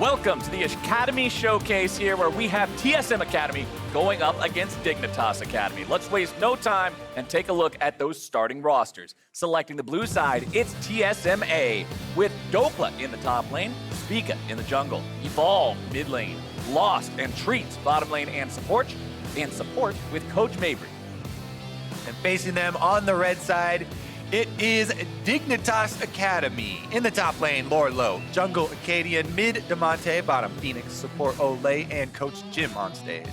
Welcome to the Academy Showcase here, where we have TSM Academy going up against Dignitas Academy. Let's waste no time and take a look at those starting rosters. Selecting the blue side, it's TSMA, with Dokla in the top lane, Spica in the jungle, Evolve mid lane, Lost and Treats bottom lane and support with Coach Mabry. And facing them on the red side, it is Dignitas Academy. In the top lane, Lorlo, jungle Acadian, mid Demonte, bottom Phoenix, support Olay, and Coach Jim on stage.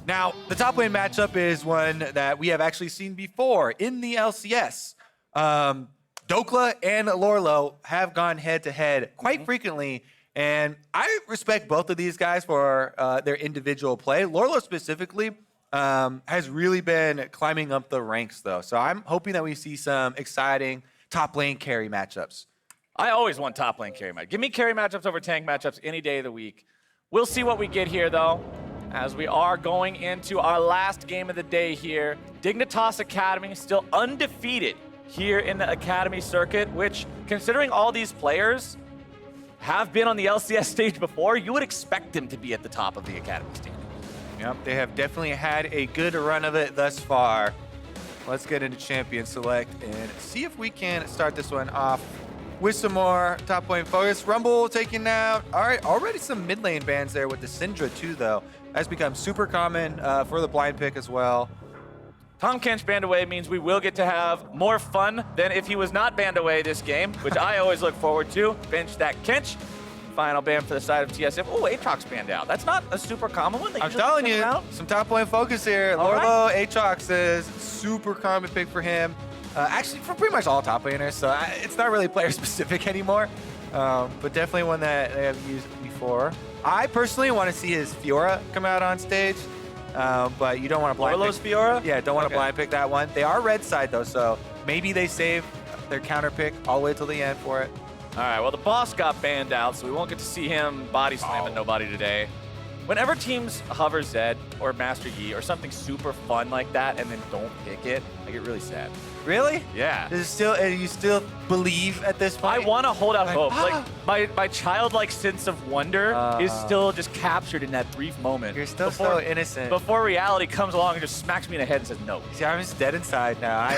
Now, the top lane matchup is one that we have actually seen before in the LCS. Dokla and Lorlo have gone head-to-head quite frequently, and I respect both of these guys for their individual play. Lorlo specifically has really been climbing up the ranks, though. So I'm hoping that we see some exciting top lane carry matchups. I always want top lane carry matchups. Give me carry matchups over tank matchups any day of the week. We'll see what we get here, though, as we are going into our last game of the day here. Dignitas Academy still undefeated here in the Academy circuit, which, considering all these players have been on the LCS stage before, you would expect them to be at the top of the Academy stage. Yep, they have definitely had a good run of it thus far. Let's get into Champion Select and see if we can start this one off with some more top lane focus. Rumble taken out. All right, already some mid lane bans there with the Syndra too, though. That's become super common for the blind pick as well. Tom Kench banned away means we will get to have more fun than if he was not banned away this game, which I always look forward to. Bench that Kench. Final ban for the side of TSM. Oh, Aatrox banned out. That's not a super common one. I'm telling you, some top lane focus here. Lorlo, Aatrox is super common pick for him. Actually, for pretty much all top laners, so it's not really player specific anymore, but definitely one that they have used before. I personally want to see his Fiora come out on stage, but you don't want to blind Lorlo's pick. Fiora? Yeah, don't want to blind pick that one. They are red side though, so maybe they save their counter pick all the way till the end for it. All right, well, the boss got banned out, so we won't get to see him body slamming nobody today. Whenever teams hover Zed or Master Yi or something super fun like that and then don't pick it, I get really sad. Really? Yeah. You still believe at this point? I want to hold out hope. Like my childlike sense of wonder is still just captured in that brief moment. You're still so innocent. Before reality comes along and just smacks me in the head and says no. See, I'm just dead inside now.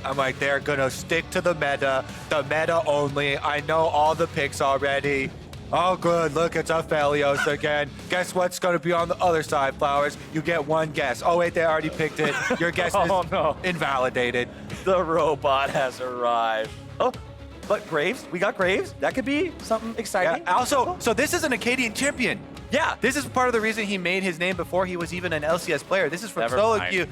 I'm like, they're gonna stick to the meta only. I know all the picks already. Oh, good. Look, it's Aphelios again. Guess what's going to be on the other side, Flowers? You get one guess. Oh, wait, they already picked it. Your guess is invalidated. The robot has arrived. Oh, but Graves? We got Graves? That could be something exciting. Yeah. Also, so this is an Acadian champion. Yeah. This is part of the reason he made his name before he was even an LCS player. This is from solo queue.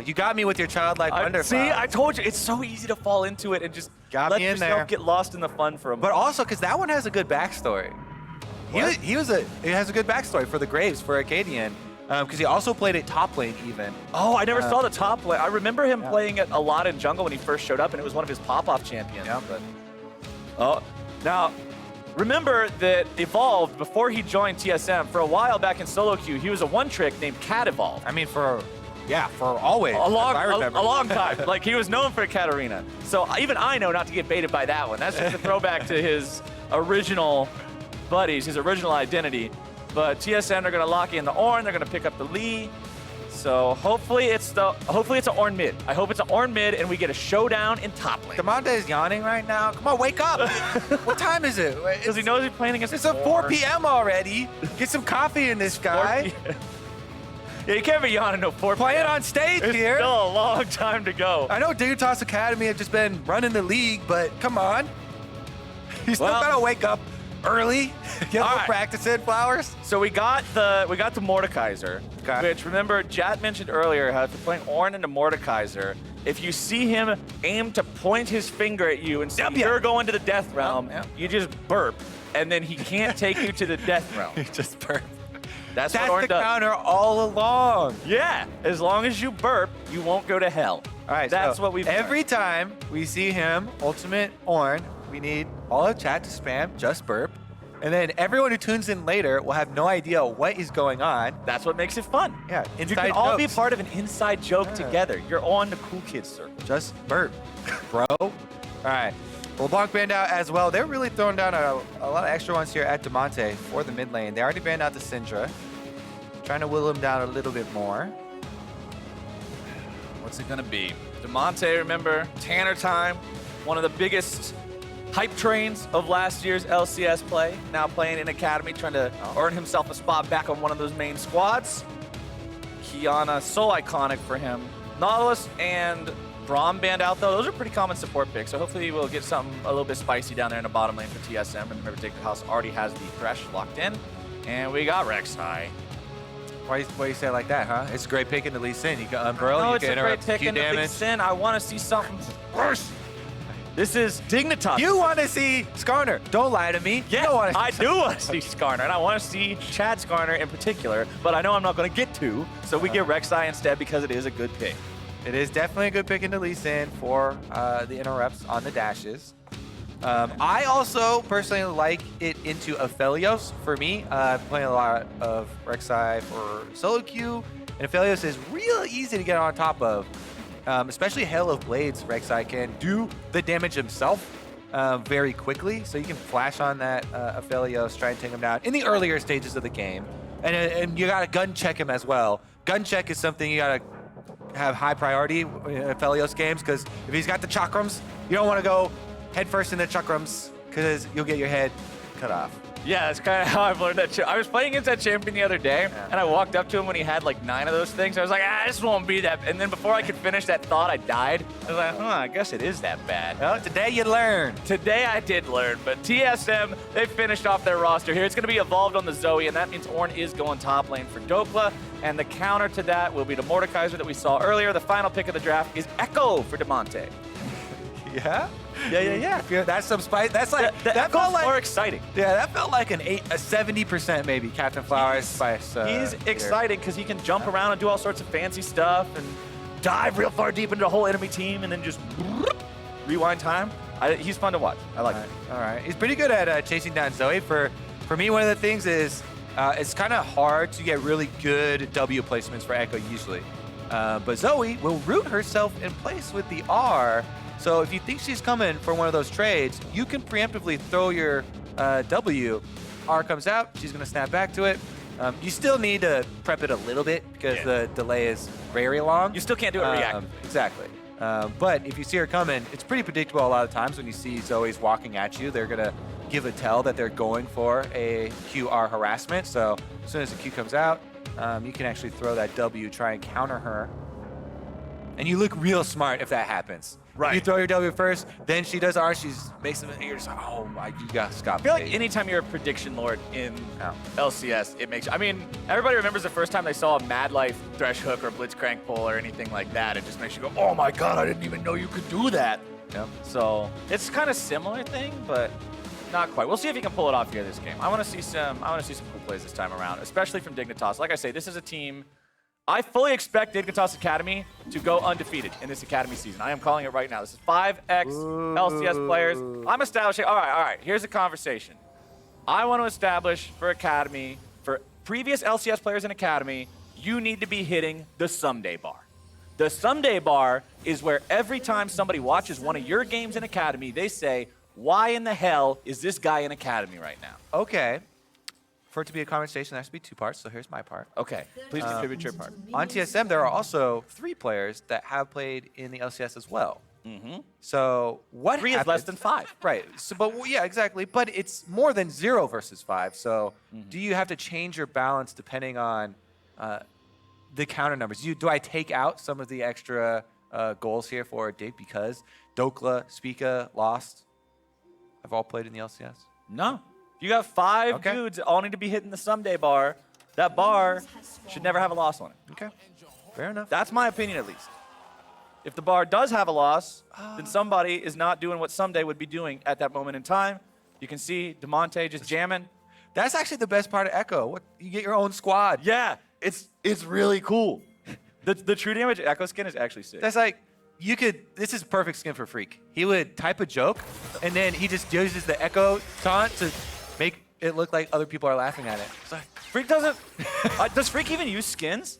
You got me with your childlike wonder. See, I told you, it's so easy to fall into it and just let yourself get lost in the fun for a moment. But also, because that one has a good backstory. He has a good backstory for the Graves, for Acadian, because he also played at top lane even. Oh, I never saw the top lane. I remember him playing it a lot in jungle when he first showed up, and it was one of his pop-off champions. Yeah. But, now, remember that Evolved, before he joined TSM, for a while back in solo queue, he was a one-trick named Cat Evolve. I mean, for always. A long time. Like, he was known for Katarina. So even I know not to get baited by that one. That's just a throwback to his original buddies, his original identity. But TSM are going to lock in the Ornn. They're going to pick up the Lee. So hopefully it's an Ornn mid. I hope it's an Ornn mid and we get a showdown in top lane. Demonte is yawning right now. Come on, wake up. What time is it? Because he knows he's playing against It's a 4 p.m. already. Get some coffee in this guy. Yeah, you can't be yawning no 4 p.m. Playing on stage here. Still a long time to go. I know Dignitas Academy have just been running the league, but come on. You still gotta wake up early. Get more practice in, Flowers. So we got the Mordekaiser, which, remember, Jat mentioned earlier how if you're playing Ornn into Mordekaiser, if you see him aim to point his finger at you and say you're going to the death realm, you just burp, and then he can't take you to the death realm. You just burp. That's what Ornn the does. counter all along. Yeah, as long as you burp, you won't go to hell. All right, that's so what we've every time we see him, Ultimate Ornn, we need all of chat to spam, just burp. And then everyone who tunes in later will have no idea what is going on. That's what makes it fun. Yeah, you can all be part of an inside joke together. You're on the cool kids circle. Just burp, bro. All right. LeBlanc banned out as well. They're really throwing down a lot of extra ones here at Demonte for the mid lane. They already banned out the Syndra. Trying to will him down a little bit more. What's it gonna be? Demonte, remember, Tanner time, one of the biggest hype trains of last year's LCS play. Now playing in Academy, trying to earn himself a spot back on one of those main squads. Kiana, so iconic for him. Nautilus and Braum banned out though. Those are pretty common support picks, so hopefully we'll get something a little bit spicy down there in the bottom lane for TSM. And remember, Dignitas already has the Thresh locked in. And we got Rek'Sai. Why you say it like that, huh? It's a great pick into Lee Sin. You can Unburl, No, you it's can a great interrupt pick Q into Big damage. Sin. I want to see something worse. This is Dignitas. You want to see Skarner. Don't lie to me. Yes, You don't wanna I do want to see Skarner, and I want to see Chad Skarner in particular, but I know I'm not going to get to, so we get Rek'Sai instead because it is a good pick. It is definitely a good pick into Lee Sin for the interrupts on the dashes. I also personally like it into Aphelios for me. I'm playing a lot of Rek'Sai for solo queue, and Aphelios is real easy to get on top of. Especially Hail of Blades, Rek'Sai can do the damage himself very quickly, so you can flash on that Aphelios, try and take him down in the earlier stages of the game. And you gotta gun check him as well. Gun check is something you gotta have high priority in Aphelios games, because if he's got the chakrams, you don't want to go head first in the chakrams, because you'll get your head cut off. Yeah, that's kind of how I've learned that. I was playing against that champion the other day, and I walked up to him when he had like 9 of those things. I was like, this won't be that. And then before I could finish that thought, I died. I was like, I guess it is that bad. Well, today you learn. Today I did learn, but TSM, they finished off their roster here. It's going to be evolved on the Zoe, and that means Ornn is going top lane for Dokla. And the counter to that will be the Mordekaiser that we saw earlier. The final pick of the draft is Echo for Demonte. Yeah? Yeah. That's some spice. That's like that that felt felt like more exciting. Yeah, that felt like a 70% maybe Captain Flowers spice. He's here. excited because he can jump around and do all sorts of fancy stuff and dive real far deep into the whole enemy team and then just rewind time. He's fun to watch. I like it. All right. He's pretty good at chasing down Zoe. For me, one of the things is it's kind of hard to get really good W placements for Echo usually. But Zoe will root herself in place with the R. So if you think she's coming for one of those trades, you can preemptively throw your W. R comes out, she's going to snap back to it. You still need to prep it a little bit because the delay is very long. You still can't do it reactively. Exactly. But if you see her coming, it's pretty predictable a lot of times when you see Zoe's walking at you. They're going to give a tell that they're going for a QR harassment. So as soon as the Q comes out, you can actually throw that W, try and counter her. And you look real smart if that happens. Right. You throw your W first, then she does R, she makes them, and you're just like, oh my, you got Scott. I feel like anytime you're a prediction lord in LCS, it makes, I mean, everybody remembers the first time they saw a Mad Life Thresh Hook or Blitzcrank pull or anything like that. It just makes you go, oh my God, I didn't even know you could do that. Yep. So it's kind of similar thing, but not quite. We'll see if he can pull it off here this game. I want to see some cool plays this time around, especially from Dignitas. Like I say, this is a team. I fully expect Dignitas Academy to go undefeated in this Academy season. I am calling it right now. This is 5x LCS players. I'm establishing, all right, here's a conversation. I want to establish for Academy, for previous LCS players in Academy, you need to be hitting the someday bar. The someday bar is where every time somebody watches one of your games in Academy, they say, why in the hell is this guy in Academy right now? Okay. For it to be a conversation, there has to be 2 parts, so here's my part. Okay, please contribute your part. On TSM, there are also 3 players that have played in the LCS as well. So what 3 is less than 5. Right. So, but yeah, exactly. But it's more than 0 versus 5. So do you have to change your balance depending on the counter numbers? Do I take out some of the extra goals here for a dig because Dokla, Spica, Lost have all played in the LCS? No. You got 5 dudes that all need to be hitting the someday bar. That bar should never have a loss on it. Okay. Fair enough. That's my opinion, at least. If the bar does have a loss, then somebody is not doing what someday would be doing at that moment in time. You can see Demonte just jamming. That's actually the best part of Echo. You get your own squad. Yeah, it's really cool. The true damage Echo skin is actually sick. That's like, this is perfect skin for Freak. He would type a joke, and then he just uses the Echo taunt to make it look like other people are laughing at it. Freak doesn't. Does Freak even use skins?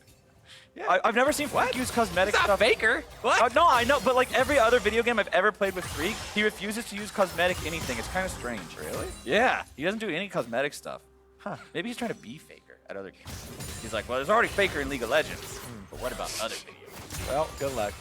Yeah. I've never seen Freak use cosmetic It's not stuff. FLICKR. What? No, I know, but like every other video game I've ever played with Freak, he refuses to use cosmetic anything. It's kind of strange. Really? Yeah, he doesn't do any cosmetic stuff. Huh. Maybe he's trying to be FLICKR at other games. He's like, well, there's already FLICKR in League of Legends, but what about other video games? Well, good luck.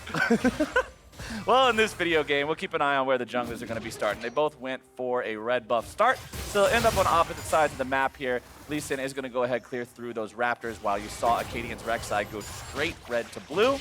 Well, in this video game, we'll keep an eye on where the junglers are going to be starting. They both went for a red buff start, so they'll end up on opposite sides of the map here. Lee Sin is going to go ahead clear through those Raptors while you saw Acadian's Rek'Sai go straight red to blue.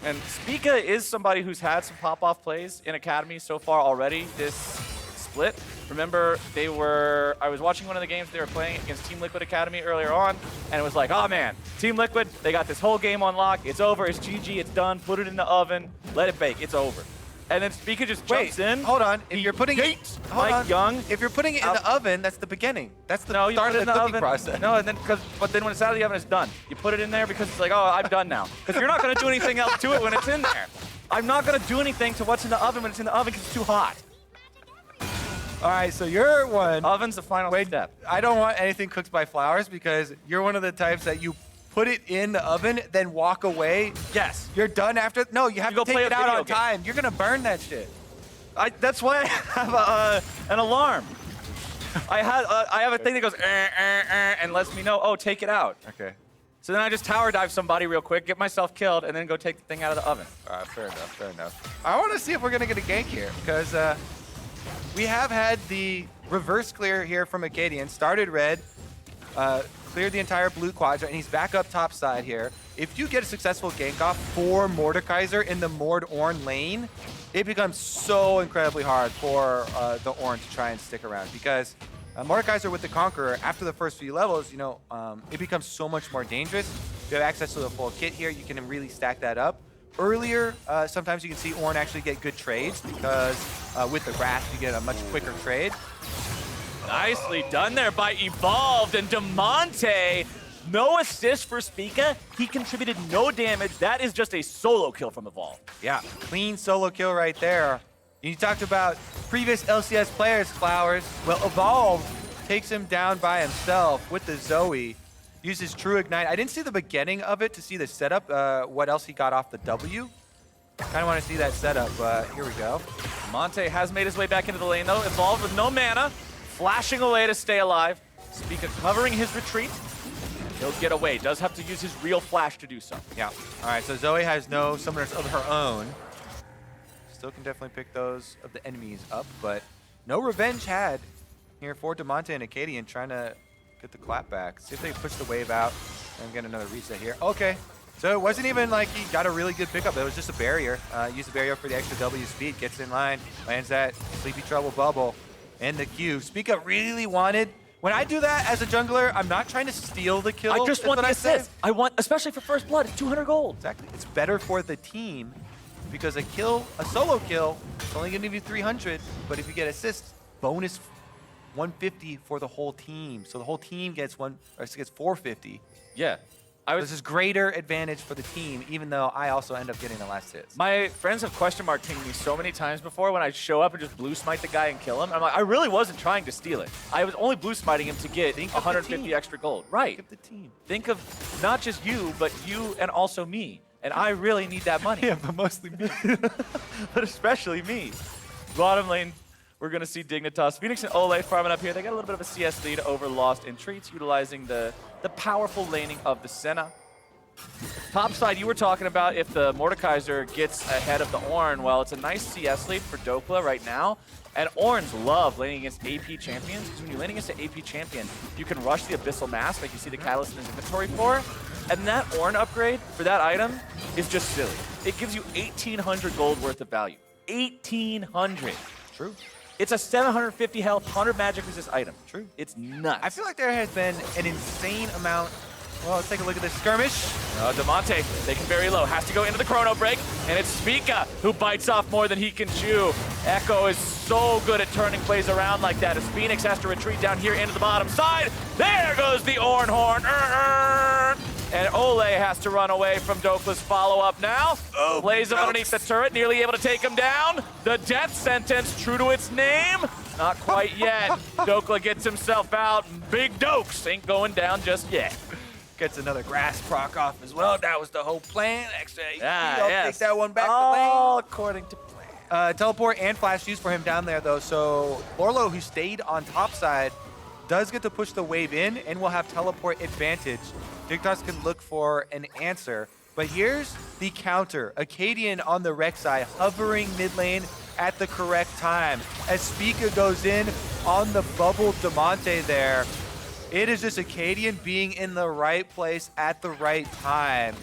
And Spica is somebody who's had some pop-off plays in Academy so far already this split. Remember, I was watching one of the games they were playing against Team Liquid Academy earlier on, and it was like, oh man, Team Liquid, they got this whole game on lock. It's over, it's GG, it's done, put it in the oven, let it bake, it's over. And then Spica just jumps in. Hold on. If you're putting it, Mike Young. If you're putting it in the oven, that's the beginning. That's the No, you start put it of in the the cooking oven. process. No, and then but then when it's out of the oven, it's done. You put it in there because it's like, oh, I'm done now. Because you're not going to do anything else to it when it's in there. I'm not going to do anything to what's in the oven when it's in the oven because it's too hot. All right, so you're one. Oven's the final step. I don't want anything cooked by flowers because you're one of the types that you put it in the oven, then walk away. Yes. You're done after. No, you have You go to take play it a out video on game. time. You're gonna burn that shit. That's why I have an alarm. I have a thing that goes and lets me know, oh, take it out. Okay. So then I just tower dive somebody real quick, get myself killed, and then go take the thing out of the oven. All right, fair enough, fair enough. I want to see if we're gonna get a gank here because we have had the reverse clear here from Acadian. Started red, cleared the entire blue quadrant, and he's back up top side here. If you get a successful gank off for Mordekaiser in the Mord-Ornn lane, it becomes so incredibly hard for the Ornn to try and stick around because Mordekaiser with the Conqueror, after the first few levels, you know, it becomes so much more dangerous. If you have access to the full kit here, you can really stack that up. Earlier, sometimes you can see Ornn actually get good trades because with the Wrath, you get a much quicker trade. Nicely done there by Evolved, and Demonte, no assist for Spica. He contributed no damage. That is just a solo kill from Evolved. Yeah, clean solo kill right there. You talked about previous LCS players, Flowers. Well, Evolved takes him down by himself with the Zoe. Uses True Ignite. I didn't see the beginning of it to see the setup, what else he got off the W. Kind of want to see that setup, but here we go. Monte has made his way back into the lane, though. Evolved with no mana, flashing away to stay alive. Spica covering his retreat. He'll get away. Does have to use his real flash to do so. Yeah. All right, so Zoe has no summoners of her own. Still can definitely pick those of the enemies up, but no revenge had here for Demonte and Acadian trying to get the clap back. See if they push the wave out and get another reset here. Okay. So it wasn't even like he got a really good pickup. It was just a barrier. Use the barrier for the extra W speed. Gets in line. Lands that Sleepy Trouble bubble in the queue. Spica really wanted. When I do that as a jungler, I'm not trying to steal the kill. I just want the assist. I want, especially for first blood, it's 200 gold. Exactly. It's better for the team because a solo kill, is only going to give you 300. But if you get assists, bonus 150 for the whole team. So the whole team gets 450. Yeah. This is greater advantage for the team, even though I also end up getting the last hits. My friends have question mark pinged me so many times before when I show up and just blue smite the guy and kill him. I'm like, I really wasn't trying to steal it. I was only blue smiting him to get 150 extra gold. Right. Think of the team. Think of not just you, but you and also me. And I really need that money. Yeah, but mostly me. But especially me. Bottom lane, we're going to see Dignitas. Phoenix and Ole farming up here. They got a little bit of a CS lead over Lost in Treats, utilizing the powerful laning of the Senna. Top side, you were talking about if the Mordekaiser gets ahead of the Ornn. Well, it's a nice CS lead for Dokla right now. And Ornns love laning against AP champions, because when you're laning against an AP champion, you can rush the Abyssal Mask, like you see the Catalyst in his inventory for. And that Ornn upgrade for that item is just silly. It gives you 1,800 gold worth of value. 1,800. True. It's a 750 health, 100 magic resist item. True. It's nuts. I feel like there has been an insane amount. Well, let's take a look at this skirmish. Demonte, taken very low, has to go into the chrono break, and it's Spica who bites off more than he can chew. Echo is so good at turning plays around like that as Phoenix has to retreat down here into the bottom side. There goes the Ornn horn. And Ole has to run away from Dokla's follow-up now. Plays him underneath the turret, nearly able to take him down. The death sentence, true to its name. Not quite yet. Dokla gets himself out. Big Dokes ain't going down just yet. Gets another grass proc off as well. That was the whole plan. Extra HP. I'll yes. take that one back to All lane. according to plan. Teleport and flash used for him down there, though. So Lorlo, who stayed on top side, does get to push the wave in and will have teleport advantage. Dignitas can look for an answer. But here's the counter. Acadian on the Rex side, hovering mid lane at the correct time. As Spica goes in on the bubbled Demonte there, it is just Acadian being in the right place at the right time.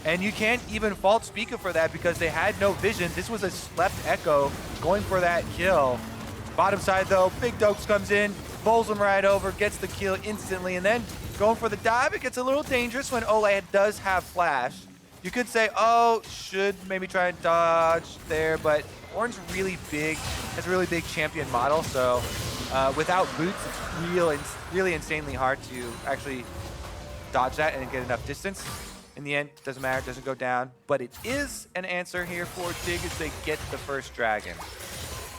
And you can't even fault Spica for that because they had no vision. This was a left Echo going for that kill. Bottom side though, Big Dokes comes in, bowls him right over, gets the kill instantly, and then going for the dive. It gets a little dangerous when Ole does have flash. You could say, oh, should maybe try and dodge there, but Ornn's really big, has a really big champion model, so without boots, it's really insanely hard to actually dodge that and get enough distance. In the end, doesn't matter, doesn't go down, but it is an answer here for Dig as they get the first dragon.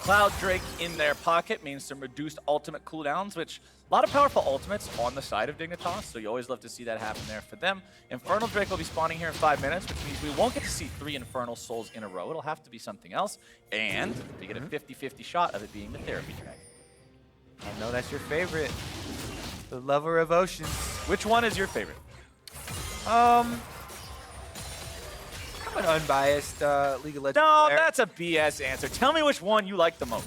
Cloud Drake in their pocket means some reduced ultimate cooldowns, which a lot of powerful ultimates on the side of Dignitas, so you always love to see that happen there for them. Infernal Drake will be spawning here in 5 minutes, which means we won't get to see 3 Infernal Souls in a row. It'll have to be something else, and we get a 50-50 shot of it being the Therapy Dragon. I know that's your favorite, the Lover of Oceans. Which one is your favorite? I'm an unbiased League of Legends No, player. that's a BS answer. Tell me which one you like the most.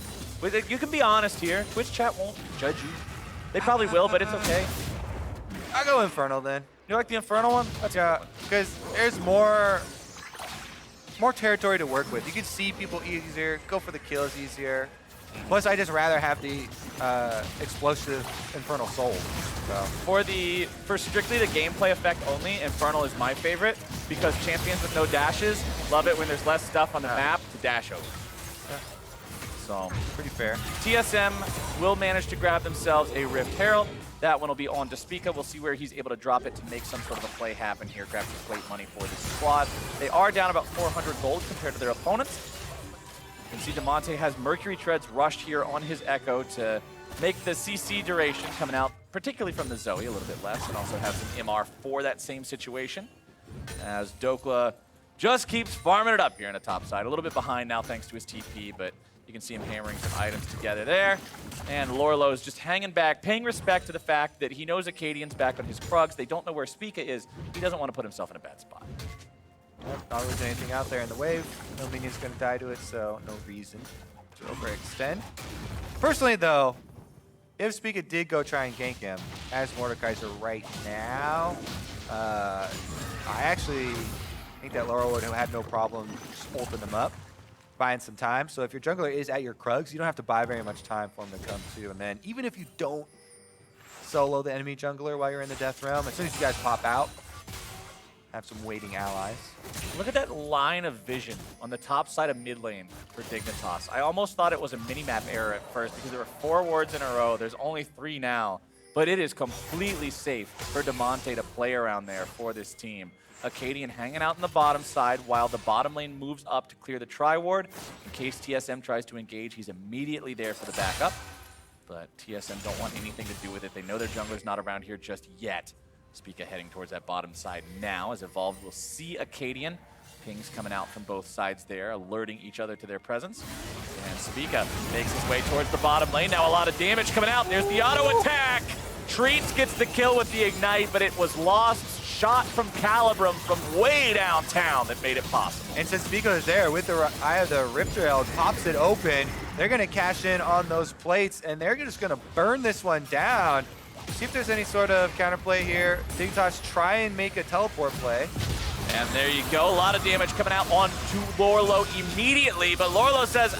You can be honest here. Twitch chat won't judge you. They probably will, but it's okay. I'll go Infernal then. You like the Infernal one? That's Yeah, because there's more territory to work with. You can see people easier, go for the kills easier. Plus, I just rather have the explosive Infernal Soul. So. For strictly the gameplay effect only, Infernal is my favorite because champions with no dashes love it when there's less stuff on the map to dash over. Yeah. So Pretty fair. TSM will manage to grab themselves a Rift Herald. That one will be on to Spica. We'll see where he's able to drop it to make some sort of a play happen here, grab some plate money for this squad. They are down about 400 gold compared to their opponents. You can see Demonte has Mercury Treads rushed here on his Echo to make the CC duration coming out, particularly from the Zoe, a little bit less, and also have some MR for that same situation. As Dokla just keeps farming it up here in the top side. A little bit behind now thanks to his TP, but you can see him hammering some items together there. And Lorlo is just hanging back, paying respect to the fact that he knows Acadian's back on his Krugs. They don't know where Spica is. He doesn't want to put himself in a bad spot. Yep, not losing anything out there in the wave. No minion's going to die to it, so no reason to overextend. Personally, though, if Spica did go try and gank him, as Mordekaiser right now, I actually think that Laura would have had no problem just ulting them up, buying some time. So if your jungler is at your Krugs, you don't have to buy very much time for him to come to. And then even if you don't solo the enemy jungler while you're in the Death Realm, as soon as you guys pop out, have some waiting allies. Look at that line of vision on the top side of mid lane for Dignitas. I almost thought it was a mini-map error at first because there were 4 wards in a row. There's only 3 now, but it is completely safe for Demonte to play around there for this team. Acadian hanging out in the bottom side while the bottom lane moves up to clear the tri-ward. In case TSM tries to engage, he's immediately there for the backup. But TSM don't want anything to do with it. They know their jungler's not around here just yet. Spica heading towards that bottom side now. As Evolved will see Acadian. Pings coming out from both sides there, alerting each other to their presence. And Spica makes his way towards the bottom lane. Now a lot of damage coming out. There's the auto attack. Treats gets the kill with the Ignite, but it was lost. Shot from Calibrum from way downtown that made it possible. And since Spica is there with the Eye of the Rift Herald, pops it open, they're going to cash in on those plates, and they're just going to burn this one down. See if there's any sort of counterplay here. Dignitas try and make a teleport play. And there you go. A lot of damage coming out onto Lorlo immediately, but Lorlo says,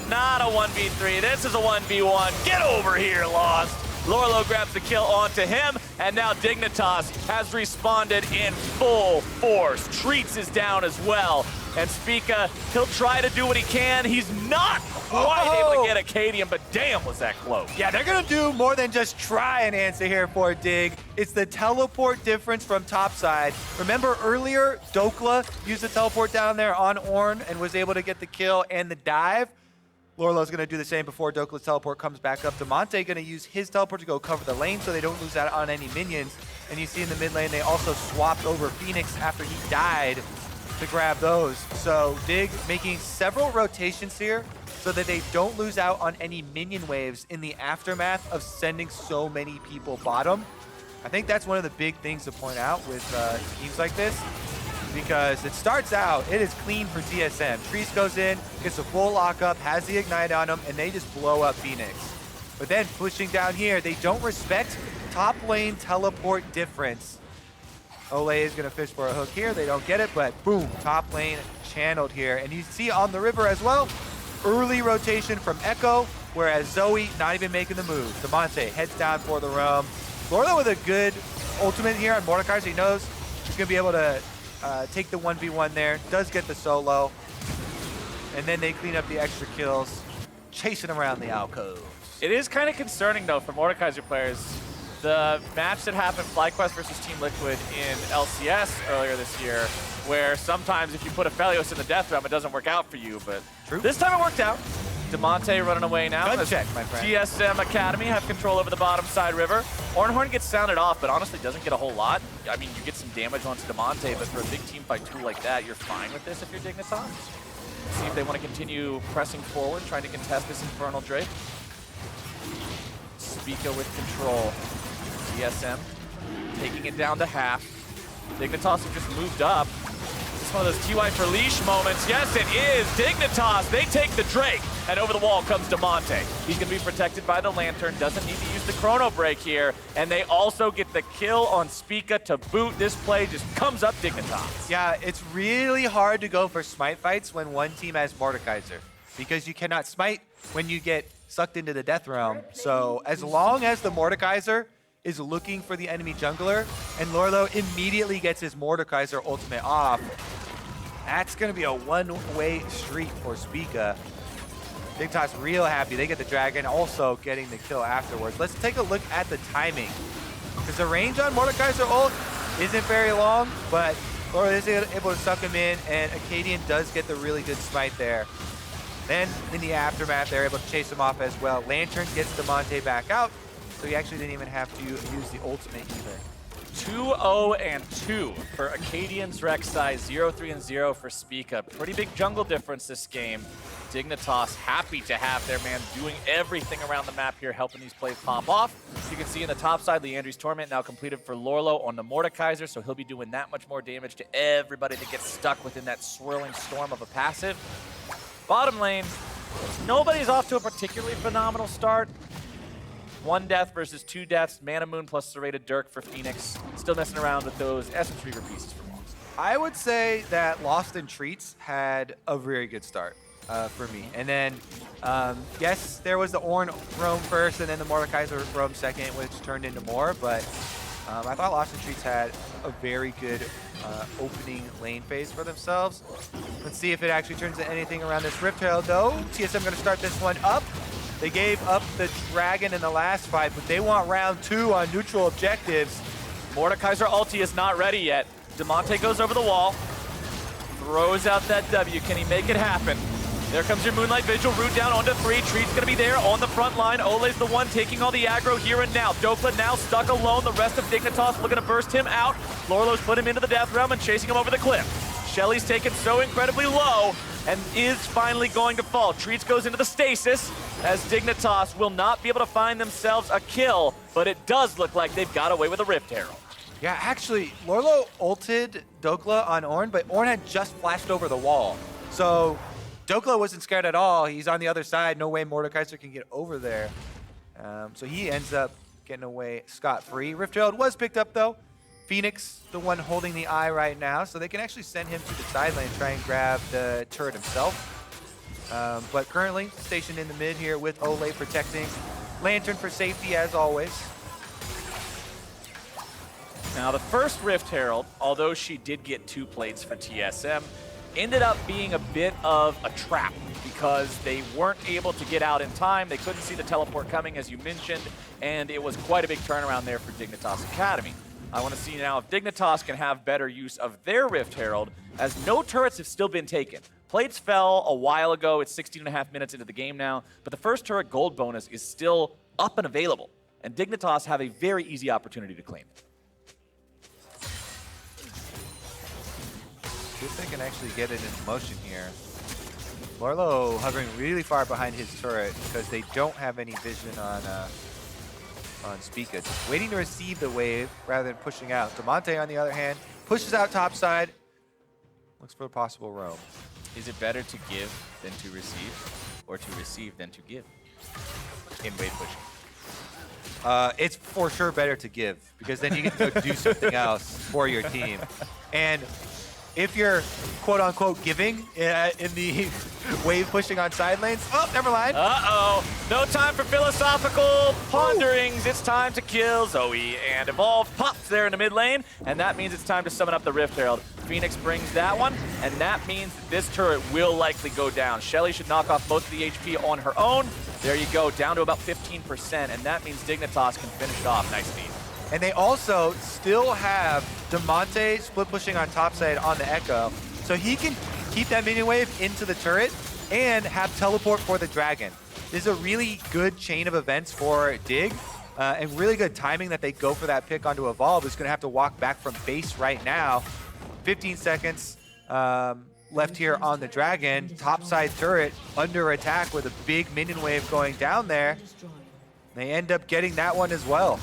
not a 1v3. This is a 1v1. Get over here, Lost. Lorlo grabs the kill onto him, and now Dignitas has responded in full force. Treats is down as well, and Spica, he'll try to do what he can. He's not quite able to get Acadian, but damn, was that close. Yeah, they're going to do more than just try and answer here for Dig. It's the teleport difference from topside. Remember earlier, Dokla used the teleport down there on Ornn and was able to get the kill and the dive? Lorlo's going to do the same before Dokla's teleport comes back up. Damonte going to use his teleport to go cover the lane so they don't lose out on any minions. And you see in the mid lane, they also swapped over Phoenix after he died to grab those. So Dig making several rotations here so that they don't lose out on any minion waves in the aftermath of sending so many people bottom. I think that's one of the big things to point out with teams like this, because it starts out, it is clean for TSM. Trees goes in, gets a full lockup, has the Ignite on them, and they just blow up Phoenix. But then pushing down here, they don't respect top lane teleport difference. Olay is gonna fish for a hook here, they don't get it, but boom, top lane channeled here. And you see on the river as well, early rotation from Echo, whereas Zoe not even making the move. Damonte heads down for the roam. Lorlo with a good ultimate here on Mordecai, so he knows he's gonna be able to take the 1v1 there, does get the solo, and then they clean up the extra kills, chasing around the alcoves. It is kind of concerning, though, for Mordekaiser players. The match that happened, FlyQuest versus Team Liquid in LCS earlier this year, where sometimes if you put Aphelios in the death realm, it doesn't work out for you, but this time it worked out. Damonte running away now. Good check, my friend. TSM Academy have control over the bottom side river. Ornhorn gets sounded off, but honestly doesn't get a whole lot. I mean, you get some damage onto Damonte, but for a big team fight tool like that, you're fine with this if you're Dignitas. See if they want to continue pressing forward, trying to contest this Infernal Drake. Spica with control. TSM taking it down to half. Dignitas have just moved up. This is one of those TY for leash moments. Yes, it is. Dignitas, they take the Drake. And over the wall comes Damonte. He's going to be protected by the Lantern. Doesn't need to use the Chrono Break here. And they also get the kill on Spica to boot. This play just comes up Dignitas. Yeah, it's really hard to go for smite fights when one team has Mordekaiser, because you cannot smite when you get sucked into the Death Realm. So as long as the Mordekaiser is looking for the enemy jungler and Lorlo immediately gets his Mordekaiser ultimate off, that's going to be a one-way street for Spica. Dignitas real happy. They get the dragon, also getting the kill afterwards. Let's take a look at the timing, because the range on Mordekaiser ult isn't very long, but Lorlo is able to suck him in, and Acadian does get the really good smite there. Then in the aftermath, they're able to chase him off as well. Lantern gets Damonte back out, so he actually didn't even have to use the ultimate either. 2-0-2 for Acadian's Rek'Sai, 0-3-0 for Spica. Pretty big jungle difference this game. Dignitas happy to have their man doing everything around the map here, helping these plays pop off. You can see in the top side, Leandri's Torment now completed for Lorlo on the Mordekaiser, so he'll be doing that much more damage to everybody that gets stuck within that swirling storm of a passive. Bottom lane, nobody's off to a particularly phenomenal start. 1 death versus 2 deaths, Mana Moon plus Serrated Dirk for Phoenix. Still messing around with those Essence Reaver pieces for Lost. I would say that Lost in Treats had a very good start for me. And then, yes, there was the Ornn roam first and then the Mordekaiser roam second, which turned into more, but I thought Lost in Treats had a very good opening lane phase for themselves. Let's see if it actually turns into anything around this Rift Herald, though. TSM going to start this one up. They gave up the dragon in the last fight, but they want round 2 on neutral objectives. Mordekaiser ulti is not ready yet. Damonte goes over the wall, throws out that W. Can he make it happen? There comes your Moonlight Vigil, root down onto 3. Treat's gonna be there on the front line. Ole's the one taking all the aggro here and now. Dokla now stuck alone. The rest of Dignitas looking to burst him out. Lorlo's put him into the Death Realm and chasing him over the cliff. Shelly's taken so incredibly low and is finally going to fall. Treats goes into the stasis as Dignitas will not be able to find themselves a kill, but it does look like they've got away with a Rift Herald. Yeah, actually, Lorlo ulted Dokla on Ornn, but Ornn had just flashed over the wall. So Dokla wasn't scared at all. He's on the other side. No way Mordekaiser can get over there. So he ends up getting away scot-free. Rift Herald was picked up, though. Phoenix, the one holding the eye right now, so they can actually send him to the side lane and try and grab the turret himself. But currently stationed in the mid here with Olay protecting. Lantern for safety as always. Now the first Rift Herald, although she did get 2 plates for TSM, ended up being a bit of a trap because they weren't able to get out in time. They couldn't see the teleport coming, as you mentioned, and it was quite a big turnaround there for Dignitas Academy. I want to see now if Dignitas can have better use of their Rift Herald, as no turrets have still been taken. Plates fell a while ago. It's 16.5 minutes into the game now, but the first turret gold bonus is still up and available, and Dignitas have a very easy opportunity to claim it. See if they can actually get it into motion here. Lorlo hovering really far behind his turret because they don't have any vision on Spica. Just waiting to receive the wave rather than pushing out. Damonte, on the other hand, pushes out topside. Looks for a possible roam. Is it better to give than to receive, or to receive than to give in wave pushing? It's for sure better to give, because then you get to go do something else for your team. And if you're quote-unquote giving in the wave pushing on side lanes, oh, never mind. Uh-oh, no time for philosophical ponderings. It's time to kill Zoe, and Evolve pops there in the mid lane, and that means it's time to summon up the Rift Herald. Phoenix brings that one, and that means that this turret will likely go down. Shelly should knock off most of the HP on her own. There you go, down to about 15%, and that means Dignitas can finish it off. Nice speed. And they also still have Damonte split pushing on topside on the Echo, so he can keep that minion wave into the turret and have teleport for the dragon. This is a really good chain of events for Dig, and really good timing that they go for that pick onto Evolve. Is going to have to walk back from base right now. 15 seconds left here on the dragon. Topside turret under attack with a big minion wave going down there. They end up getting that one as well.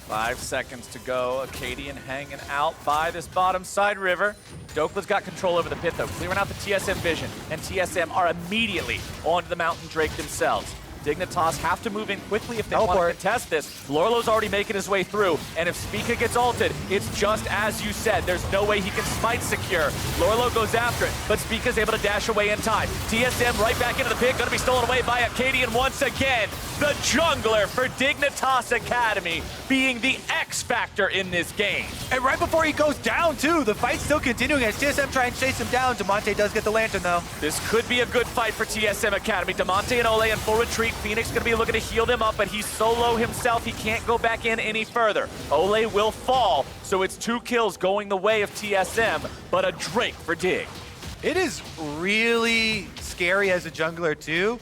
5 seconds to go. Acadian hanging out by this bottom side river. Dokla's got control over the pit though, clearing out the TSM vision, and TSM are immediately onto the Mountain Drake themselves. Dignitas have to move in quickly if they want to contest this. Lorlo's already making his way through, and if Spica gets ulted, it's just as you said. There's no way he can smite secure. Lorlo goes after it, but Spica's able to dash away in time. TSM right back into the pit, gonna be stolen away by Acadian once again. The jungler for Dignitas Academy being the X factor in this game. And right before he goes down too, the fight's still continuing as TSM try and chase him down. Damonte does get the lantern though. This could be a good fight for TSM Academy. Damonte and Ole in full retreat. Phoenix gonna be looking to heal them up, but he's solo himself. He can't go back in any further. Ole will fall, so it's 2 kills going the way of TSM, but a Drake for Dig. It is really scary as a jungler too,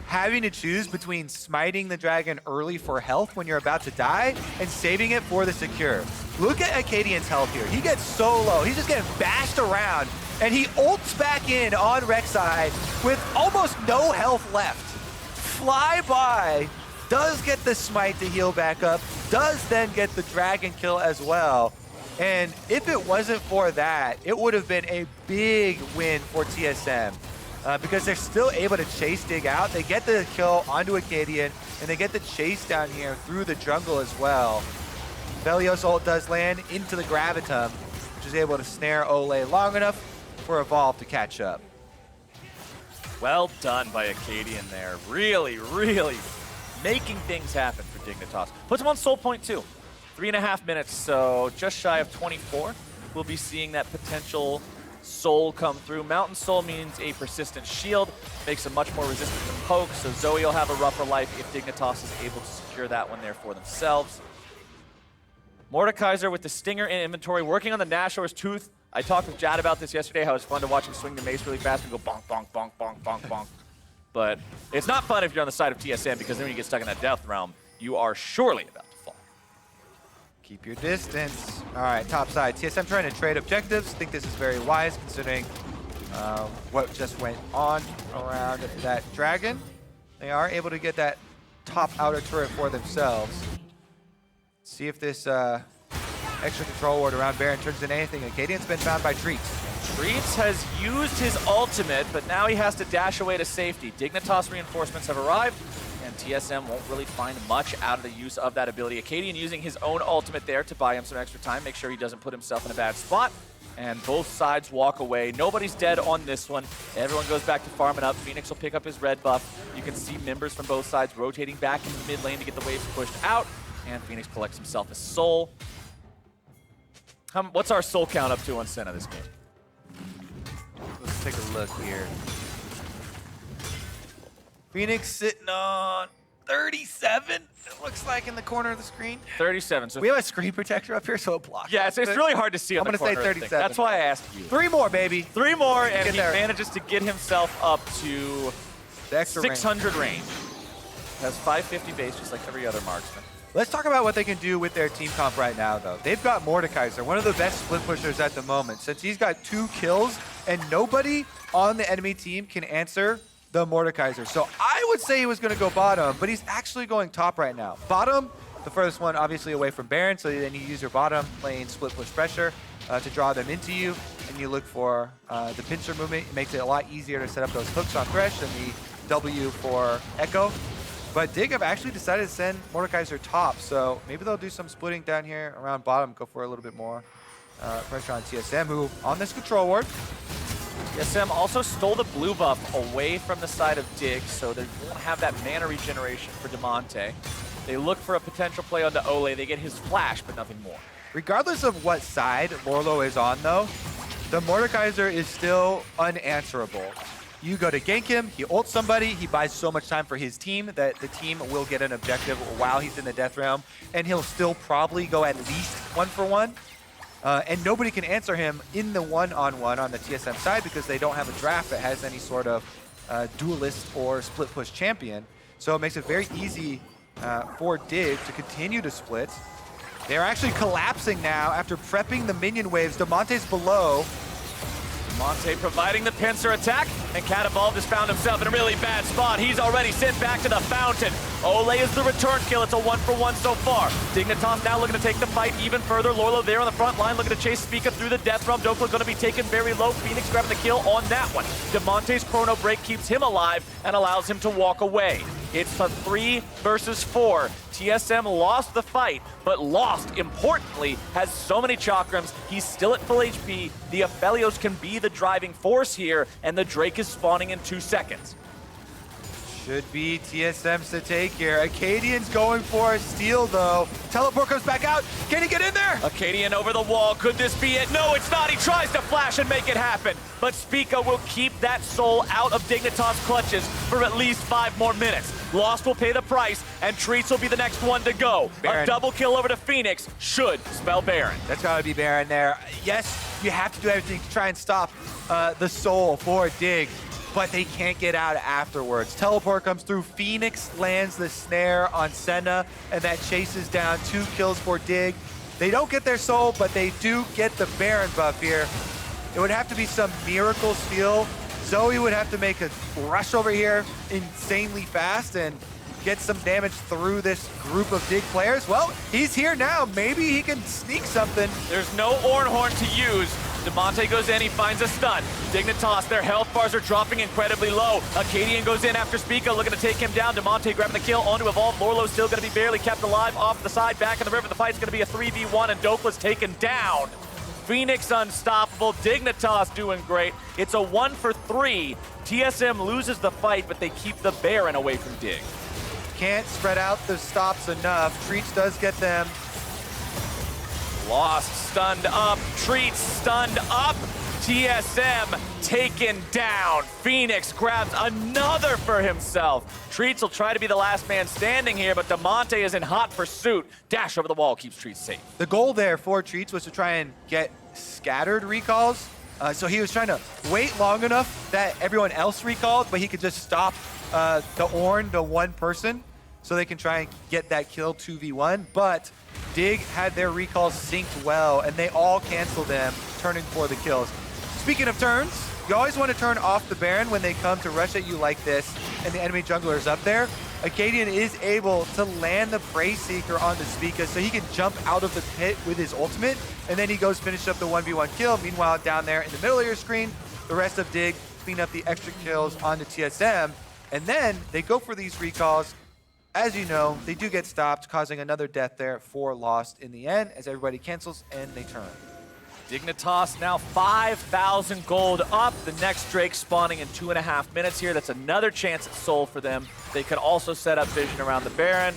having to choose between smiting the dragon early for health when you're about to die and saving it for the secure. Look at Acadian's health here. He gets so low. He's just getting bashed around, and he ults back in on Rek'Sai with almost no health left. Flyby does get the smite to heal back up, does then get the dragon kill as well. And if it wasn't for that, it would have been a big win for TSM. Because they're still able to chase Dig out. They get the kill onto Acadian, and they get the chase down here through the jungle as well. Velios ult does land into the Gravitum, which is able to snare Ole long enough for Evolve to catch up. Well done by Acadian there. Really, really making things happen for Dignitas. Puts him on soul point too. 3.5 minutes, so just shy of 24. We'll be seeing that potential soul come through. Mountain Soul means a persistent shield, makes him much more resistant to poke, so Zoe will have a rougher life if Dignitas is able to secure that one there for themselves. Mordekaiser with the Stinger in inventory, working on the Nashor's Tooth. I talked with Jad about this yesterday, how it's fun to watch him swing the mace really fast and go bonk, bonk, bonk, bonk, bonk, bonk. But it's not fun if you're on the side of TSM, because then when you get stuck in that death realm, you are surely about to fall. Keep your distance. All right, top side. TSM trying to trade objectives. I think this is very wise considering what just went on around that dragon. They are able to get that top outer turret for themselves. See if this extra control ward around Baron turns into anything. Acadian's been found by Treats. Treats has used his ultimate, but now he has to dash away to safety. Dignitas reinforcements have arrived, and TSM won't really find much out of the use of that ability. Acadian using his own ultimate there to buy him some extra time, make sure he doesn't put himself in a bad spot, and both sides walk away. Nobody's dead on this one. Everyone goes back to farming up. Phoenix will pick up his red buff. You can see members from both sides rotating back into the mid lane to get the waves pushed out, and Phoenix collects himself a soul. What's our soul count up to on Senna this game? Let's take a look here. Phoenix sitting on 37, it looks like, in the corner of the screen. 37. So We have a screen protector up here, so it blocks. yeah, it's really hard to see on I'm the gonna say corner of the thing. 37. That's why I asked you. 3 more, baby. 3 more, and Get he there. manages to get himself up to The extra range. 600 range. Has 550 base, just like every other marksman. Let's talk about what they can do with their team comp right now, though. They've got Mordekaiser, one of the best split pushers at the moment, since he's got 2 kills, and nobody on the enemy team can answer the Mordekaiser. So I would say he was going to go bottom, but he's actually going top right now. Bottom, the furthest one, obviously away from Baron, so then you use your bottom lane split push pressure to draw them into you, and you look for the pincer movement. It makes it a lot easier to set up those hooks on Thresh than the W for Echo. But Dig have actually decided to send Mordekaiser top, so maybe they'll do some splitting down here around bottom, go for a little bit more pressure on TSM, who on this control ward. TSM also stole the blue buff away from the side of Dig, so they won't have that mana regeneration for Demonte. They look for a potential play onto Ole. They get his flash, but nothing more. Regardless of what side Lorlo is on, though, the Mordekaiser is still unanswerable. You go to gank him, he ults somebody, he buys so much time for his team that the team will get an objective while he's in the death realm, and he'll still probably go at least 1-for-1. And nobody can answer him in the one-on-one on the TSM side because they don't have a draft that has any sort of duelist or split push champion. So it makes it very easy for Dig to continue to split. They're actually collapsing now after prepping the minion waves. Demonte's below. Monte providing the pincer attack, and Catapult has found himself in a really bad spot. He's already sent back to the fountain. Ole is the return kill. It's a 1-for-1 so far. Dignitas now looking to take the fight even further. Lorlo there on the front line looking to chase Spica through the death realm. Dokla going to be taken very low. Phoenix grabbing the kill on that one. Demonte's chrono break keeps him alive and allows him to walk away. It's a 3 versus 4. TSM lost the fight, but lost, importantly, has so many chakrams. He's still at full HP. The Aphelios can be the driving force here, and the Drake is spawning in 2 seconds. Should be TSM's to take here. Acadian's going for a steal, though. Teleport comes back out. Can he get in there? Acadian over the wall. Could this be it? No, it's not. He tries to flash and make it happen. But Spica will keep that soul out of Dignitas' clutches for at least 5 more minutes. Lost will pay the price, and Treats will be the next one to go. Baron. A double kill over to Phoenix should spell Baron. That's gotta be Baron there. Yes, you have to do everything to try and stop the soul for Dig, but they can't get out afterwards. Teleport comes through. Phoenix lands the snare on Senna, and that chases down 2 kills for Dig. They don't get their soul, but they do get the Baron buff here. It would have to be some miracle steal. Zoe would have to make a rush over here insanely fast and get some damage through this group of Dig players. Well, he's here now. Maybe he can sneak something. There's no Ornhorn to use. Demonte goes in, he finds a stun. Dignitas, their health bars are dropping incredibly low. Acadian goes in after Spica, looking to take him down. Demonte grabbing the kill onto Evolve. Lorlo's still going to be barely kept alive off the side, back in the river. The fight's going to be a 3v1, and Dokla's taken down. Phoenix unstoppable. Dignitas doing great. It's a 1-for-3. TSM loses the fight, but they keep the Baron away from Dig. Can't spread out the stops enough. Treats does get them. Lost, stunned up. Treats stunned up. TSM taken down. Phoenix grabs another for himself. Treats will try to be the last man standing here, but Demonte is in hot pursuit. Dash over the wall keeps Treats safe. The goal there for Treats was to try and get scattered recalls. So he was trying to wait long enough that everyone else recalled, but he could just stop the Ornn to one person so they can try and get that kill 2v1. But Dig had their recalls synced well, and they all canceled them, turning for the kills. Speaking of turns, you always want to turn off the Baron when they come to rush at you like this, and the enemy jungler is up there. Acadian is able to land the Prey Seeker on the Spica so he can jump out of the pit with his ultimate, and then he goes finish up the 1v1 kill. Meanwhile, down there in the middle of your screen, the rest of Dig clean up the extra kills onto TSM, and then they go for these recalls. As you know, they do get stopped, causing another death there for Lost in the end, as everybody cancels and they turn. Dignitas now 5,000 gold up. The next Drake spawning in 2.5 minutes here. That's another chance at soul for them. They could also set up vision around the Baron.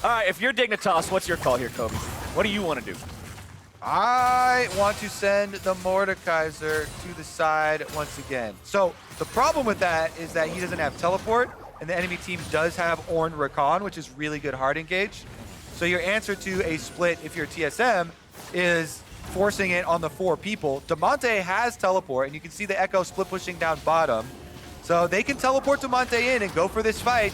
All right, if you're Dignitas, what's your call here, Kobe? What do you want to do? I want to send the Mordekaiser to the side once again. So the problem with that is that he doesn't have teleport, and the enemy team does have Ornn Rakan, which is really good hard engage. So your answer to a split, if you're TSM, is forcing it on the 4 people. Damonte has teleport, and you can see the Echo split pushing down bottom. So they can teleport Damonte in and go for this fight.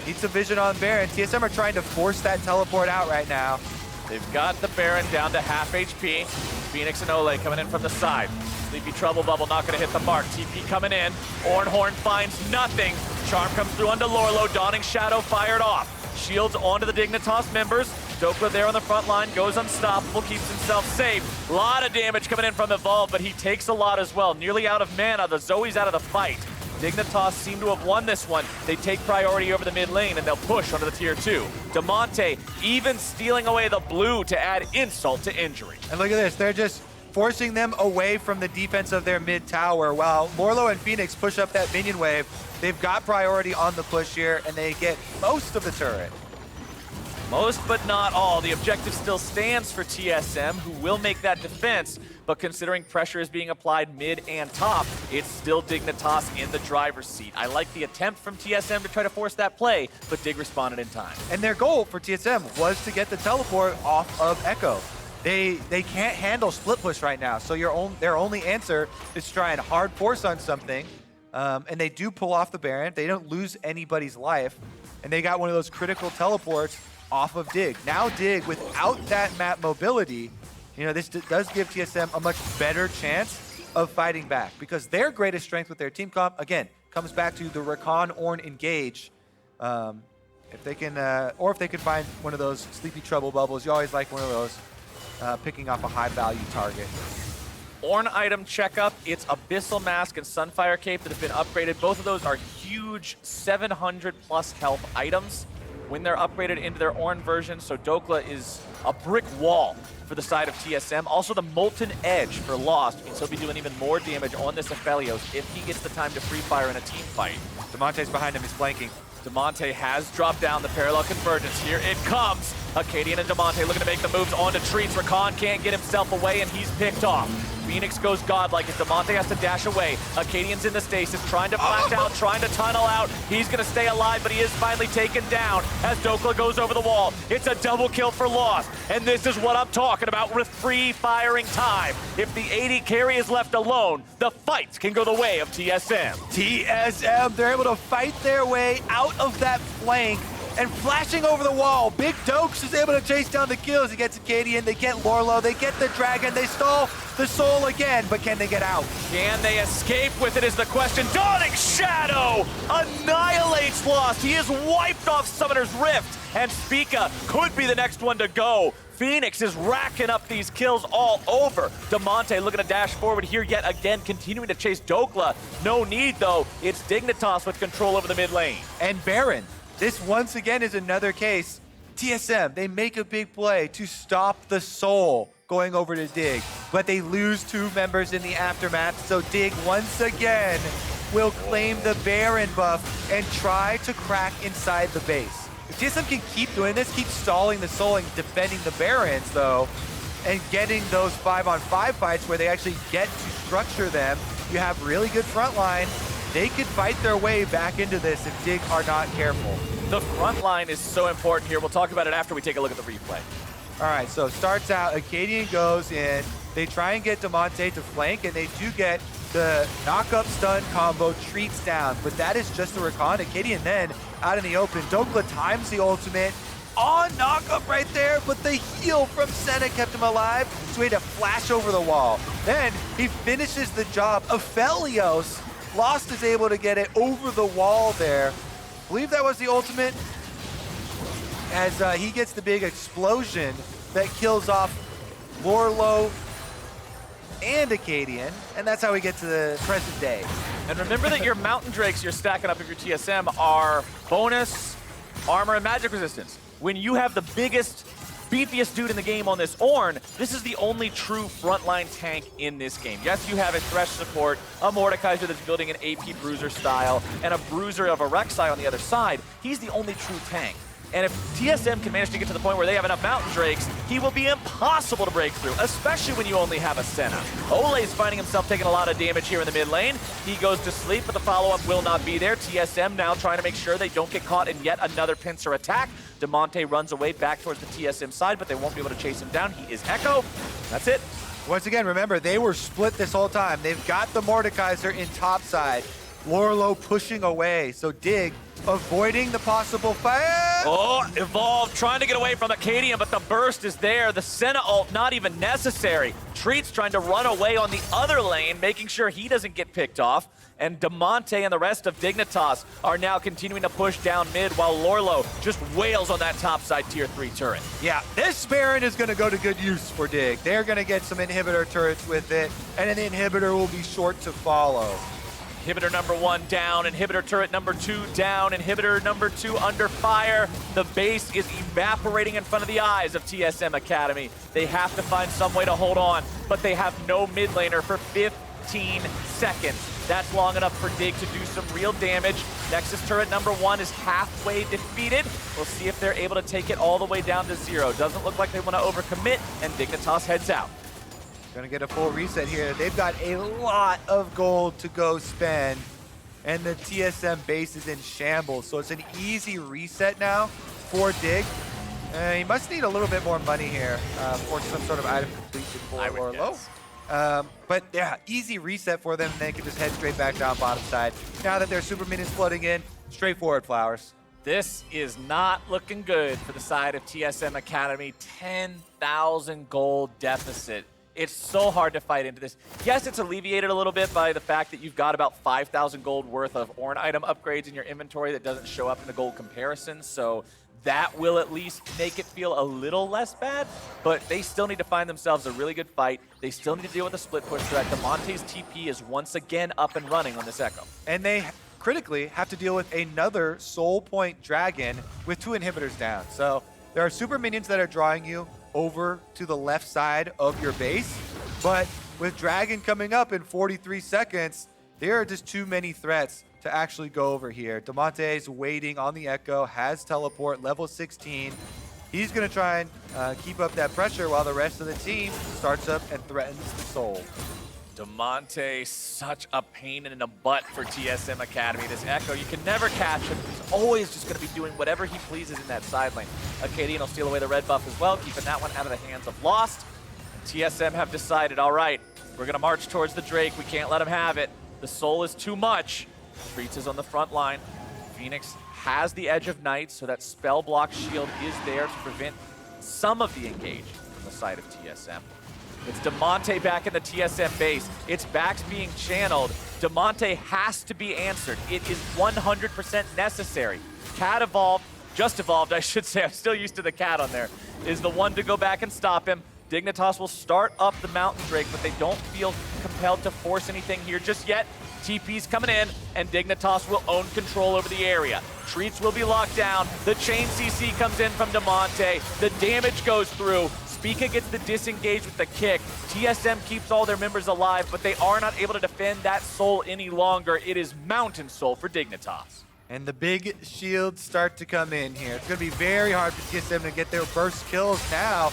Need some vision on Baron. TSM are trying to force that teleport out right now. They've got the Baron down to half HP. Phoenix and Ole coming in from the side. Sleepy Trouble Bubble not going to hit the mark. TP coming in. Ornhorn finds nothing. Charm comes through onto Lorlo. Dawning Shadow fired off. Shields onto the Dignitas members. Dokla there on the front line, goes unstoppable, keeps himself safe. A lot of damage coming in from Evolve, but he takes a lot as well. Nearly out of mana, the Zoe's out of the fight. Dignitas seem to have won this one. They take priority over the mid lane, and they'll push onto the tier 2. Damonte even stealing away the blue to add insult to injury. And look at this, they're just forcing them away from the defense of their mid tower while Lorlo and Phoenix push up that minion wave. They've got priority on the push here, and they get most of the turret. Most but not all. The objective still stands for TSM, who will make that defense, but considering pressure is being applied mid and top, it's still Dignitas in the driver's seat. I like the attempt from TSM to try to force that play, but Dig responded in time. And their goal for TSM was to get the teleport off of Echo. They can't handle split push right now, so their only answer is to try and hard force on something, and they do pull off the Baron. They don't lose anybody's life, and they got one of those critical teleports off of Dig. Now Dig, without that map mobility, you know, this does give TSM a much better chance of fighting back, because their greatest strength with their team comp, again, comes back to the Rakan Ornn engage. If they can, or if they can find one of those Sleepy Trouble Bubbles, you always like one of those, picking off a high value target. Ornn item checkup, it's Abyssal Mask and Sunfire Cape that have been upgraded. Both of those are huge 700 plus health items when they're upgraded into their Ornn version, so Dokla is a brick wall for the side of TSM. Also the Molten Edge for Lost means he'll be doing even more damage on this Aphelios if he gets the time to free fire in a team fight. Damonte's behind him, he's flanking. Damonte has dropped down the parallel convergence. Here it comes. Acadian and Damonte looking to make the moves onto trees. Rakan can't get himself away, and he's picked off. Phoenix goes godlike as Damonte has to dash away. Acadian's in the stasis, trying to flash out, trying to tunnel out. He's going to stay alive, but he is finally taken down as Dokla goes over the wall. It's a double kill for Lost, and this is what I'm talking about with free firing time. If the AD carry is left alone, the fights can go the way of TSM. TSM, they're able to fight their way out of that flank and flashing over the wall. Big Dokes is able to chase down the kills. He gets Acadian, they get Lorlo, they get the Dragon, they stall the Soul again, but can they get out? Can they escape with it is the question. Dawning Shadow annihilates Lost. He is wiped off Summoner's Rift, and Spica could be the next one to go. Phoenix is racking up these kills all over. Damonte looking to dash forward here yet again, continuing to chase Dokla. No need though, it's Dignitas with control over the mid lane. And Baron. This once again is another case. TSM, they make a big play to stop the Soul going over to Dig, but they lose 2 members in the aftermath, so Dig once again will claim the Baron buff and try to crack inside the base. If TSM can keep doing this, keep stalling the Soul and defending the Barons though, and getting those 5-on-5 fights where they actually get to structure them, you have really good front line. They could fight their way back into this if Dig are not careful. The front line is so important here. We'll talk about it after we take a look at the replay. All right, so starts out, Acadian goes in. They try and get Damonte to flank, and they do get the knock-up stun combo treats down, but that is just the Rakan. Acadian then out in the open. Dokla times the ultimate on knock-up right there, but the heal from Senna kept him alive, so he had to flash over the wall. Then he finishes the job. Aphelios, Lost is able to get it over the wall there. I believe that was the ultimate, as he gets the big explosion that kills off Lorlo and Acadian, and that's how we get to the present day. And remember that your Mountain Drakes you're stacking up if you're TSM are bonus, armor, and magic resistance. When you have the biggest, beefiest dude in the game on this Ornn, this is the only true frontline tank in this game. Yes, you have a Thresh support, a Mordekaiser that's building an AP Bruiser style, and a Bruiser of a Rek'Sai on the other side. He's the only true tank. And if TSM can manage to get to the point where they have enough Mountain Drakes, he will be impossible to break through, especially when you only have a Senna. Ole's finding himself taking a lot of damage here in the mid lane. He goes to sleep, but the follow-up will not be there. TSM now trying to make sure they don't get caught in yet another pincer attack. Demonte runs away back towards the TSM side, but they won't be able to chase him down. He is Echo. That's it. Once again, remember, they were split this whole time. They've got the Mordekaiser in top side. Lorlo pushing away, so Dig avoiding the possible fire. Oh, Evolve trying to get away from Acadian, but the burst is there. The Senna ult not even necessary. Treat's trying to run away on the other lane, making sure he doesn't get picked off. And Demonte and the rest of Dignitas are now continuing to push down mid while Lorlo just wails on that top side tier 3 turret. Yeah, this Baron is going to go to good use for Dig. They're going to get some inhibitor turrets with it, and an inhibitor will be short to follow. Inhibitor number 1 down, inhibitor turret number 2 down, inhibitor number 2 under fire. The base is evaporating in front of the eyes of TSM Academy. They have to find some way to hold on, but they have no mid laner for 15 seconds. That's long enough for Dig to do some real damage. Nexus turret number 1 is halfway defeated. We'll see if they're able to take it all the way down to 0. Doesn't look like they want to overcommit, and Dignitas heads out. Gonna get a full reset here. They've got a lot of gold to go spend, and the TSM base is in shambles, so it's an easy reset now for Dig. He must need a little bit more money here for some sort of item completion for Lorlo. But yeah, easy reset for them. They can just head straight back down bottom side. Now that their super minions flooding in, straightforward Flowers. This is not looking good for the side of TSM Academy. 10,000 gold deficit. It's so hard to fight into this. Yes, it's alleviated a little bit by the fact that you've got about 5,000 gold worth of Ornn item upgrades in your inventory that doesn't show up in the gold comparison, so that will at least make it feel a little less bad, but they still need to find themselves a really good fight. They still need to deal with the split push threat. Demonte's TP is once again up and running on this Echo. And they critically have to deal with another Soul Point Dragon with 2 inhibitors down. So there are super minions that are drawing you over to the left side of your base, but with Dragon coming up in 43 seconds, there are just too many threats to actually go over here. Demonte's waiting on the Echo, has teleport, level 16. He's going to try and keep up that pressure while the rest of the team starts up and threatens the Soul. Demonte, such a pain in the butt for TSM Academy. This Echo, you can never catch him. He's always just going to be doing whatever he pleases in that side lane. Acadian will steal away the red buff as well, keeping that one out of the hands of Lost. TSM have decided, all right, we're going to march towards the Drake. We can't let him have it. The Soul is too much. Treats is on the front line. Phoenix has the Edge of Night, so that spell block shield is there to prevent some of the engage from the side of TSM. It's Demonte back in the TSM base. It's backs being channeled. Demonte has to be answered. It is 100% necessary. Cat evolved, just evolved, I should say. I'm still used to the cat on there. Is the one to go back and stop him. Dignitas will start up the Mountain Drake, but they don't feel compelled to force anything here just yet. TP's coming in, and Dignitas will own control over the area. Treats will be locked down. The chain CC comes in from Demonte. The damage goes through. Spica gets the disengage with the kick. TSM keeps all their members alive, but they are not able to defend that Soul any longer. It is Mountain Soul for Dignitas. And the big shields start to come in here. It's going to be very hard for TSM to get their first kills now.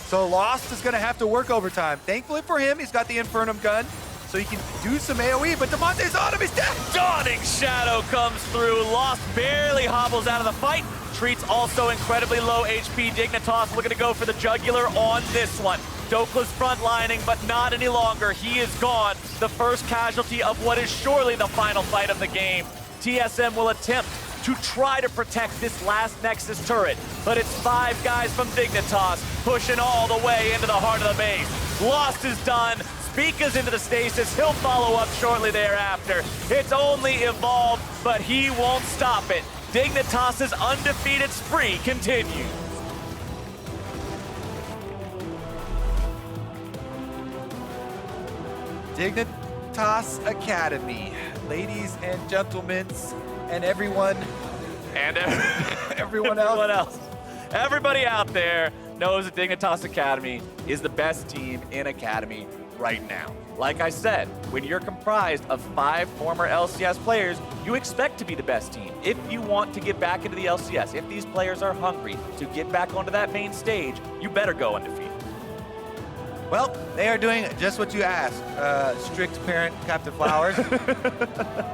So Lost is going to have to work overtime. Thankfully for him, he's got the Infernum gun, so he can do some AoE, but Demonte's on him, he's dead! Dawning Shadow comes through. Lost barely hobbles out of the fight. Treats also incredibly low HP. Dignitas looking to go for the jugular on this one. Dokla's frontlining, but not any longer. He is gone. The first casualty of what is surely the final fight of the game. TSM will attempt to try to protect this last Nexus turret, but it's 5 guys from Dignitas pushing all the way into the heart of the base. Lost is done. Spica's into the stasis. He'll follow up shortly thereafter. It's only Evolve, but he won't stop it. Dignitas' undefeated spree continues. Dignitas Academy. Ladies and gentlemen, and everyone. And everyone else. Everybody out there knows that Dignitas Academy is the best team in Academy right now. Like I said, when you're comprised of 5 former LCS players, you expect to be the best team. If you want to get back into the LCS, if these players are hungry to get back onto that main stage, you better go undefeated. Well, they are doing just what you asked. Strict parent, Captain Flowers.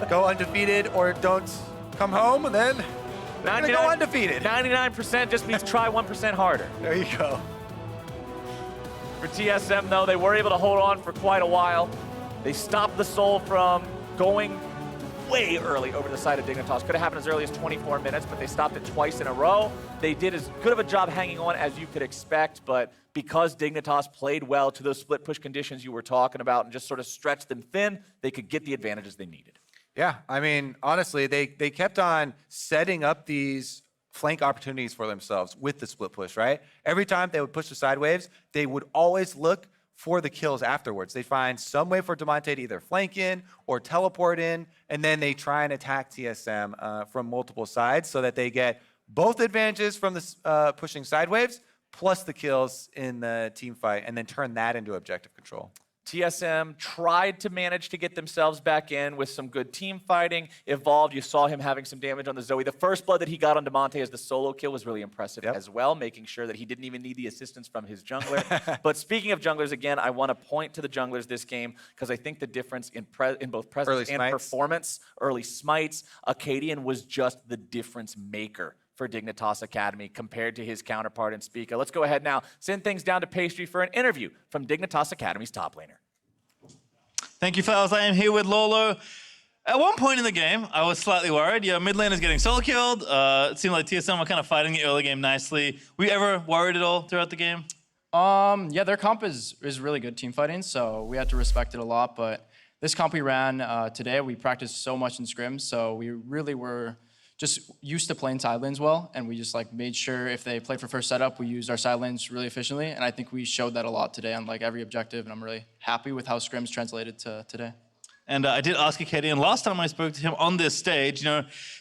Go undefeated or don't come home, and then they're gonna go undefeated. 99% just means try 1% harder. There you go. For TSM, though, they were able to hold on for quite a while. They stopped the Soul from going way early over the side of Dignitas. Could have happened as early as 24 minutes, but they stopped it twice in a row. They did as good of a job hanging on as you could expect, but because Dignitas played well to those split push conditions you were talking about and just sort of stretched them thin, they could get the advantages they needed. Yeah, I mean, honestly, they kept on setting up these flank opportunities for themselves with the split push, right? Every time they would push the side waves, they would always look for the kills afterwards. They find some way for Damonte to either flank in or teleport in, and then they try and attack TSM from multiple sides so that they get both advantages from the pushing side waves plus the kills in the team fight, and then turn that into objective control. TSM tried to manage to get themselves back in with some good team fighting. Evolved, you saw him having some damage on the Zoe. The first blood that he got on Damonte as the solo kill was really impressive as well, making sure that he didn't even need the assistance from his jungler. But speaking of junglers, again, I want to point to the junglers this game because I think the difference in both presence and performance, early smites, Acadian was just the difference maker for Dignitas Academy compared to his counterpart in Spica. Let's go ahead now, send things down to Pastry for an interview from Dignitas Academy's top laner. Thank you, fellas. I am here with Lolo. At one point in the game, I was slightly worried. Your mid lane is getting solo killed. It seemed like TSM were kind of fighting the early game nicely. Were you ever worried at all throughout the game? Yeah, their comp is really good team fighting, so we had to respect it a lot. But this comp we ran today, we practiced so much in scrims, so we really were just used to playing side lanes well, and we just like made sure if they played for first setup, we used our side lanes really efficiently, and I think we showed that a lot today on like every objective, and I'm really happy with how scrims translated to today. And I did ask Acadian last time I spoke to him on this stage,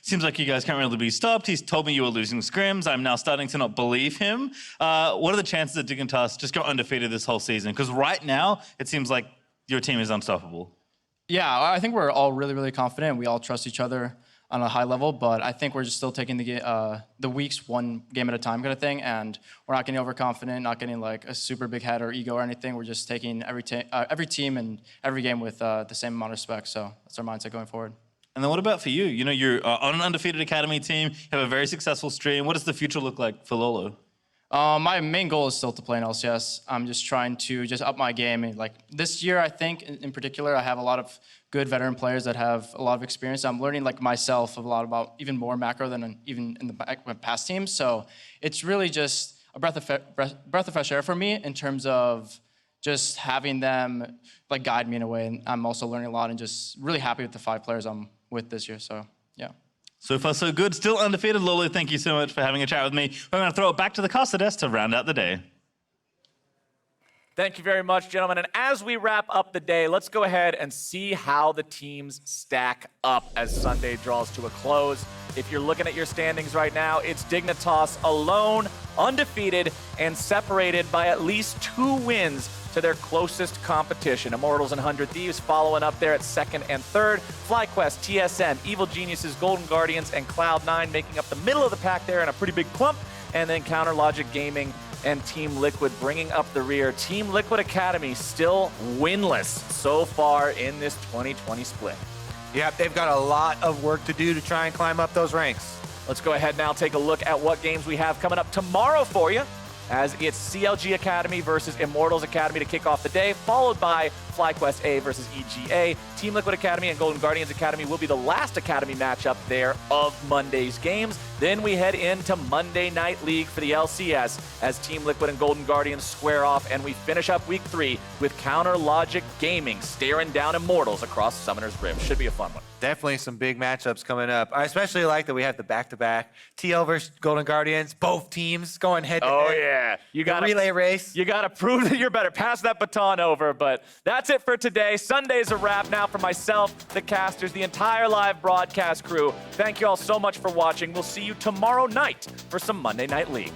seems like you guys can't really be stopped. He's told me you were losing scrims. I'm now starting to not believe him. What are the chances that Dignitas just go undefeated this whole season? Because right now, it seems like your team is unstoppable. Yeah, I think we're all really confident. We all trust each other on a high level, but I think we're just still taking the weeks one game at a time kind of thing, and we're not getting overconfident, not getting like a super big head or ego or anything. We're just taking every team and every game with the same amount of respect, so that's our mindset going forward. And then what about for you? You're on an undefeated Academy team, you have a very successful stream. What does the future look like for Lolo? My main goal is still to play in LCS. I'm just trying to just up my game. And like this year, I think in particular, I have a lot of good veteran players that have a lot of experience. I'm learning like myself a lot about even more macro than even in my past teams. So it's really just a breath of fresh air for me in terms of just having them like guide me in a way. And I'm also learning a lot and just really happy with the 5 players I'm with this year. So yeah. So far, so good. Still undefeated. Lolo, thank you so much for having a chat with me. We're going to throw it back to the caster desk to round out the day. Thank you very much, gentlemen. And as we wrap up the day, let's go ahead and see how the teams stack up as Sunday draws to a close. If you're looking at your standings right now, it's Dignitas alone, undefeated, and separated by at least 2 wins to their closest competition. Immortals and 100 Thieves following up there at 2nd and 3rd. FlyQuest, TSM, Evil Geniuses, Golden Guardians, and Cloud9 making up the middle of the pack there in a pretty big clump. And then Counter Logic Gaming and Team Liquid bringing up the rear. Team Liquid Academy still winless so far in this 2020 split. Yep, they've got a lot of work to do to try and climb up those ranks. Let's go ahead now, take a look at what games we have coming up tomorrow for you, as it's CLG Academy versus Immortals Academy to kick off the day, followed by FlyQuest A versus EGA. Team Liquid Academy and Golden Guardians Academy will be the last Academy matchup there of Monday's games. Then we head into Monday Night League for the LCS as Team Liquid and Golden Guardians square off, and we finish up Week 3 with Counter Logic Gaming staring down Immortals across Summoner's Rift. Should be a fun one. Definitely some big matchups coming up. I especially like that we have the back-to-back TL versus Golden Guardians, both teams going head-to-head. Oh, yeah. You got a relay race. You got to prove that you're better. Pass that baton over. But that's it for today. Sunday's a wrap now for myself, the casters, the entire live broadcast crew. Thank you all so much for watching. We'll see you tomorrow night for some Monday Night League.